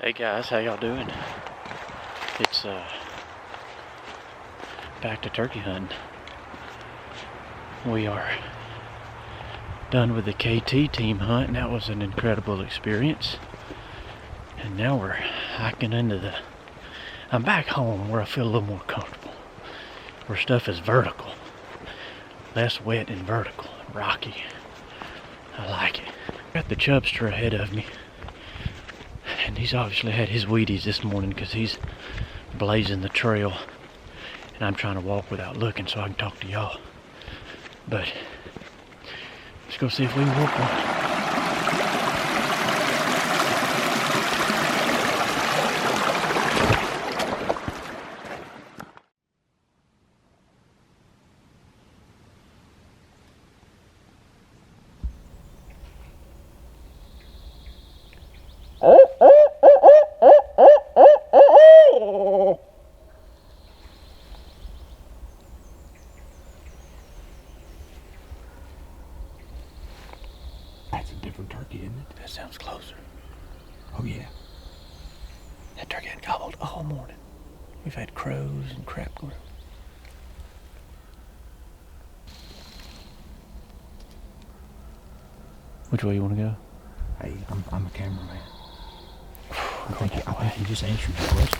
Hey guys, how y'all doing? It's back to turkey hunting. We are done with the KT team hunt, and that was an incredible experience. And now we're hiking into I'm back home where I feel a little more comfortable, where stuff is vertical, less wet and vertical, rocky. I like it. Got the chubster ahead of me, and he's obviously had his Wheaties this morning because he's blazing the trail, and I'm trying to walk without looking so I can talk to y'all. But let's go see if we can whoop one. That's a different turkey, isn't it? That sounds closer. Oh yeah. That turkey had gobbled all morning. We've had crows and crap going on. Which way you want to go? Hey, I'm a cameraman. I think you just answered your question.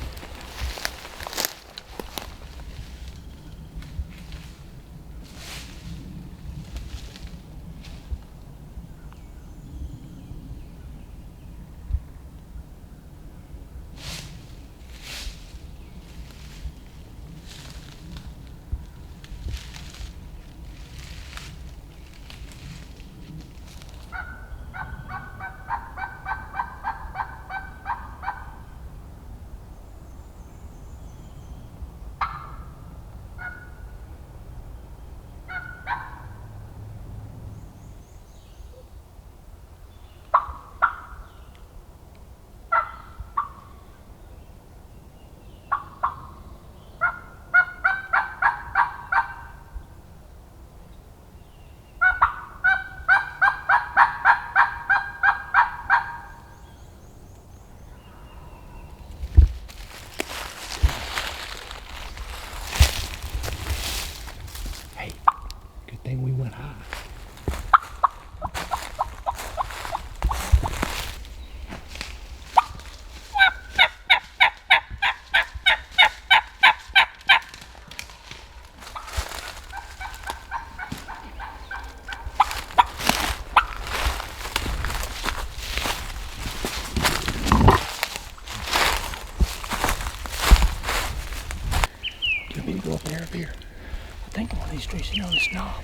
Hey, good thing we went high. Do you want me to go up there or up here? I think one of these trees here on this knob.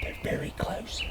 They're very close.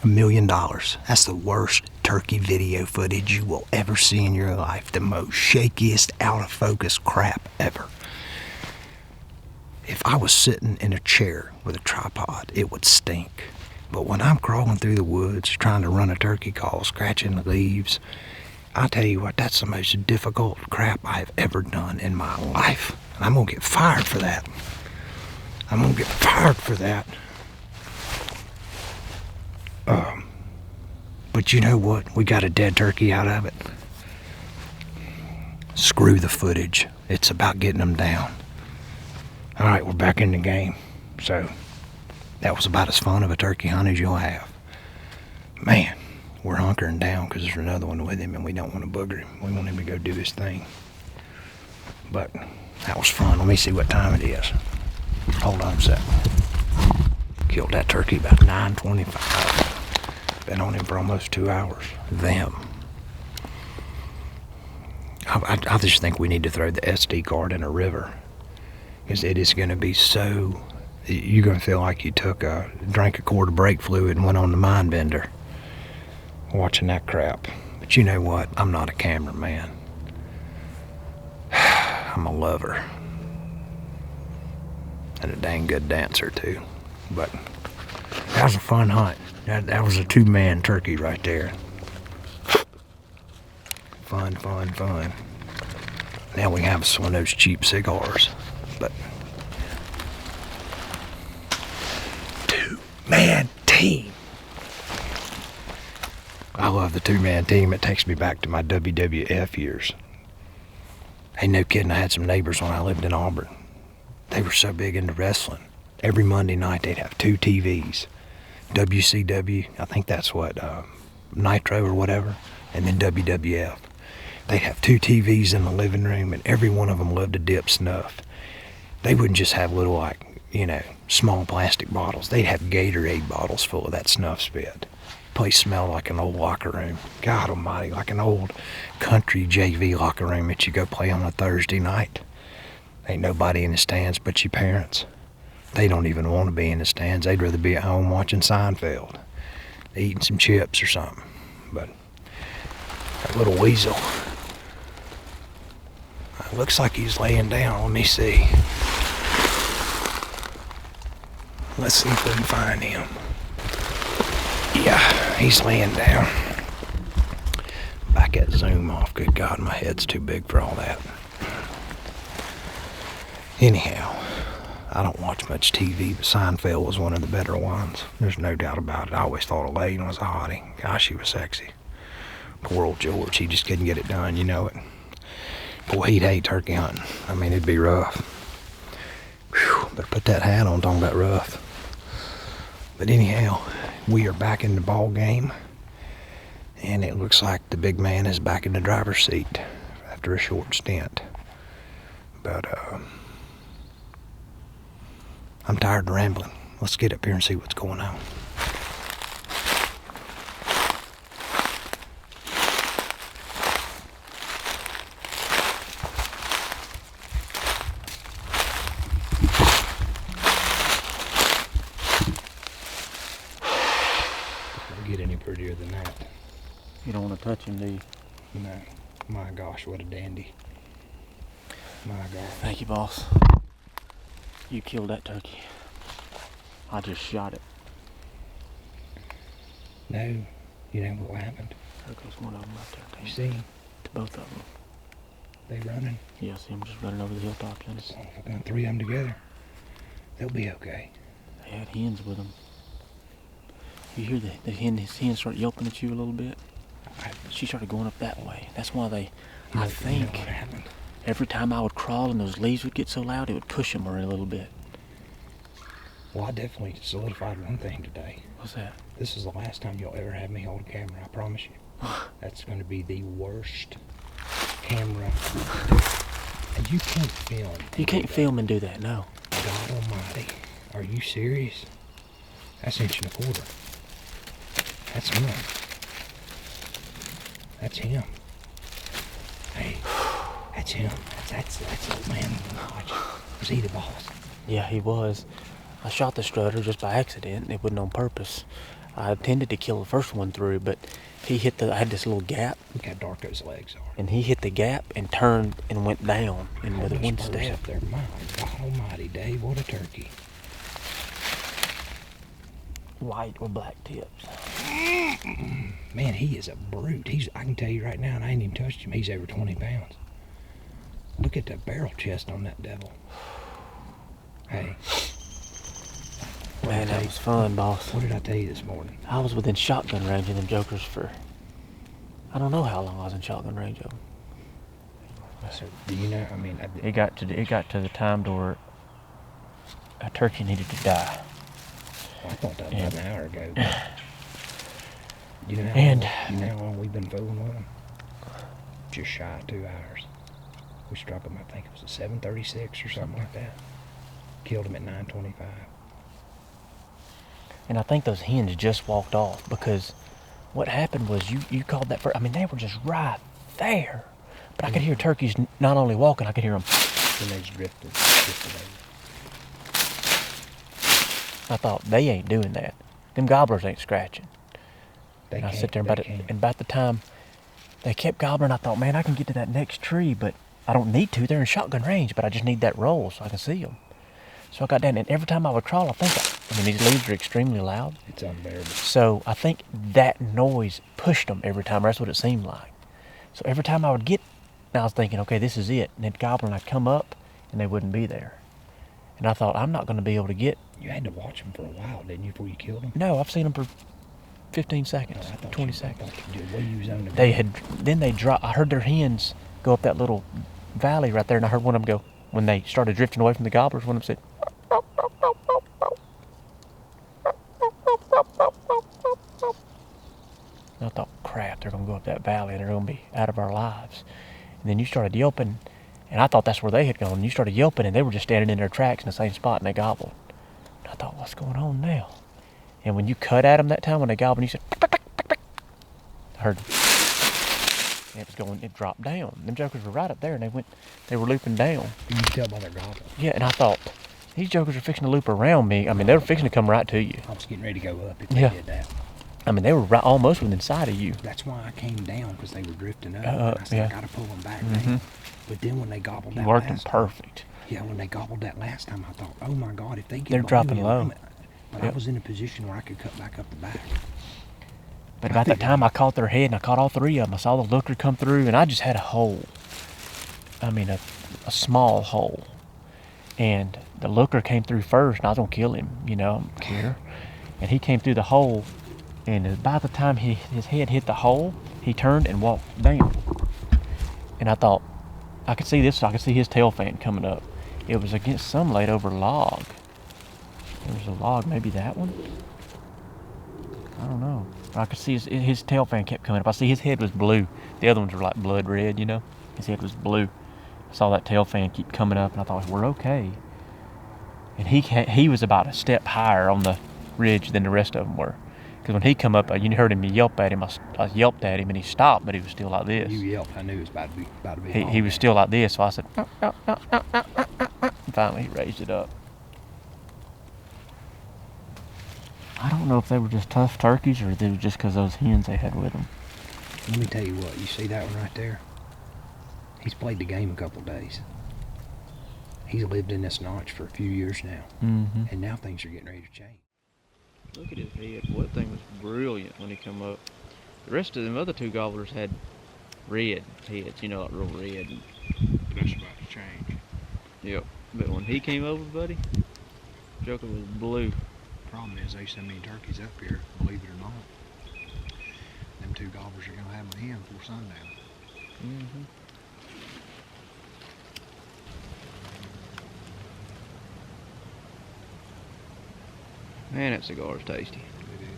$1 million. That's the worst turkey video footage you will ever see in your life. The most shakiest, out of focus crap ever. If I was sitting in a chair with a tripod, it would stink. But when I'm crawling through the woods, trying to run a turkey call, scratching the leaves, I tell you what, that's the most difficult crap I've ever done in my life. And I'm gonna get fired for that. I'm gonna get fired for that. But you know what? We got a dead turkey out of it. Screw the footage. It's about getting them down. All right, we're back in the game. So that was about as fun of a turkey hunt as you'll have. Man, we're hunkering down because there's another one with him and we don't want to booger him. We want him to go do his thing. But that was fun. Let me see what time it is. Hold on a second. Killed that turkey about 9:25. Been on him for almost 2 hours. Them. I just think we need to throw the SD card in a river. Because it is going to be so... You're going to feel like you drank a quart of brake fluid and went on the mind bender. Watching that crap. But you know what? I'm not a cameraman. I'm a lover. And a dang good dancer too. But that was a fun hunt. That was a 2-man turkey right there. Fun, fun, fun. Now we have some of those cheap cigars. But 2-man team. I love the 2-man team. It takes me back to my WWF years. Hey, no kidding, I had some neighbors when I lived in Auburn. They were so big into wrestling. Every Monday night they'd have 2 TVs. WCW, I think that's what, Nitro or whatever, and then WWF. They'd have 2 TVs in the living room, and every one of them loved to dip snuff. They wouldn't just have little, like, you know, small plastic bottles. They'd have Gatorade bottles full of that snuff spit. Place smelled like an old locker room. God almighty, like an old country JV locker room that you go play on a Thursday night. Ain't nobody in the stands but your parents. They don't even want to be in the stands. They'd rather be at home watching Seinfeld, eating some chips or something. But that little weasel, it looks like he's laying down. Let me see. Let's see if we can find him. Yeah, he's laying down. Back that zoom off. Good God, my head's too big for all that. Anyhow, I don't watch much TV, but Seinfeld was one of the better ones. There's no doubt about it. I always thought Elaine was a hottie. Gosh, she was sexy. Poor old George, he just couldn't get it done, you know it. Boy, he'd hate turkey hunting. I mean, it'd be rough. Whew, better put that hat on, talking about rough. But anyhow, we are back in the ball game. And it looks like the big man is back in the driver's seat after a short stint. But, I'm tired of rambling. Let's get up here and see what's going on. Don't get any prettier than that. You don't want to touch him, do you? No. My gosh, what a dandy. My God. Thank you, boss. You killed that turkey. I just shot it. No, you know what happened? There goes one of them right there. You see? To both of them. They running. Yeah, I see them just running over the hilltop. So if I got 3 of them together, they'll be okay. They had hens with them. You hear his hen start yelping at you a little bit? She started going up that way. That's why they, I think, you know what happened? Every time I would crawl and those leaves would get so loud, it would push them a little bit. Well, I definitely solidified one thing today. What's that? This is the last time you'll ever have me hold a camera, I promise you. That's going to be the worst camera. And you can't film. You can't film and do that, no. God almighty. Are you serious? That's 1.25 inches. That's him. That's him. Hey. That's him. That's old man. Watch. Was he the boss? Yeah, he was. I shot the strutter just by accident. It wasn't on purpose. I intended to kill the first one through, but he hit I had this little gap. Look how dark those legs are. And he hit the gap and turned and went down. And with one step. Up there. My God almighty, Dave, what a turkey. White with black tips. Man, he is a brute. I can tell you right now, and I ain't even touched him, he's over 20 pounds. Look at the barrel chest on that devil. Hey. Man, that was fun, boss. What did I tell you this morning? I was within shotgun range of them jokers for, I don't know how long I was in shotgun range of them. So, do you know, I mean... It got to the time to where a turkey needed to die. Well, I thought that was an hour ago. You know how long we've been fooling with them? Just shy of 2 hours. We struck him, I think it was a 7:36 or something like that. Killed him at 9:25. And I think those hens just walked off, because what happened was you called that first. I mean, they were just right there. But I could hear turkeys not only walking, I could hear them. And they just drifted I thought, they ain't doing that. Them gobblers ain't scratching. And I sit there, and about the time they kept gobbling, I thought, man, I can get to that next tree, but I don't need to. They're in shotgun range, but I just need that roll so I can see them. So I got down, and every time I would crawl, I mean, these leaves are extremely loud. It's unbearable. So I think that noise pushed them every time, or that's what it seemed like. So every time I would get, I was thinking, okay, this is it. And they'd gobble, and I'd come up, and they wouldn't be there. And I thought, I'm not going to be able to get... You had to watch them for a while, didn't you, before you killed them? No, I've seen them for 15 seconds, No, 20 seconds. They had, then they dropped, I heard their hens go up that little valley right there, and I heard one of them go, when they started drifting away from the gobblers, one of them said, and I thought, crap, they're going to go up that valley, and they're going to be out of our lives. And then you started yelping, and I thought that's where they had gone. And you started yelping, and they were just standing in their tracks in the same spot, and they gobbled. And I thought, what's going on now? And when you cut at them that time, when they gobbled, you said, pick, pick, pick, pick. I heard it dropped down. Them jokers were right up there, and they were looping down. You can tell by their gobbling. Yeah, and I thought, these jokers are fixing to loop around me. I mean, they were fixing to come right to you. I was getting ready to go up if they did that. I mean, they were right, almost within sight of you. That's why I came down, because they were drifting up. And I said, I got to pull them back now. But then when they gobbled that worked them perfect. Yeah, when they gobbled that last time, I thought, oh my God, if they get They're dropping low. But I was in a position where I could cut back up the back. But about that time, I caught their head, and I caught all three of them. I saw the looker come through, and I just had a hole. I mean, a small hole. And the looker came through first, and I was going to kill him, I don't care. And he came through the hole, and about the time his head hit the hole, he turned and walked down. And I thought, I could see this, so I could see his tail fan coming up. It was against some laid over log. There was a log, maybe that one? I don't know. I could see his tail fan kept coming up. I see his head was blue. The other ones were like blood red, His head was blue. I saw that tail fan keep coming up, and I thought, we're okay. And he was about a step higher on the ridge than the rest of them were. Because when he come up, you heard him yelp at him. I yelped at him, and he stopped, but he was still like this. You yelped. I knew it was about to be he was still like this, so I said, and finally he raised it up. I don't know if they were just tough turkeys, or if they were just because those hens they had with them. Let me tell you what, you see that one right there? He's played the game a couple days. He's lived in this notch for a few years now. And now things are getting ready to change. Look at his head. Well, that thing was brilliant when he come up. The rest of them other two gobblers had red heads, like real red. That's about to change. Yep. But when he came over, buddy, Joker was blue. Problem is, there's so many turkeys up here, believe it or not. Them two gobblers are going to have them in before sundown. Man, that cigar is tasty. It is.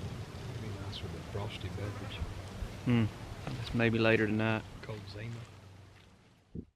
It'd be nice with a frosty beverage. It's maybe later tonight. Cold Zima.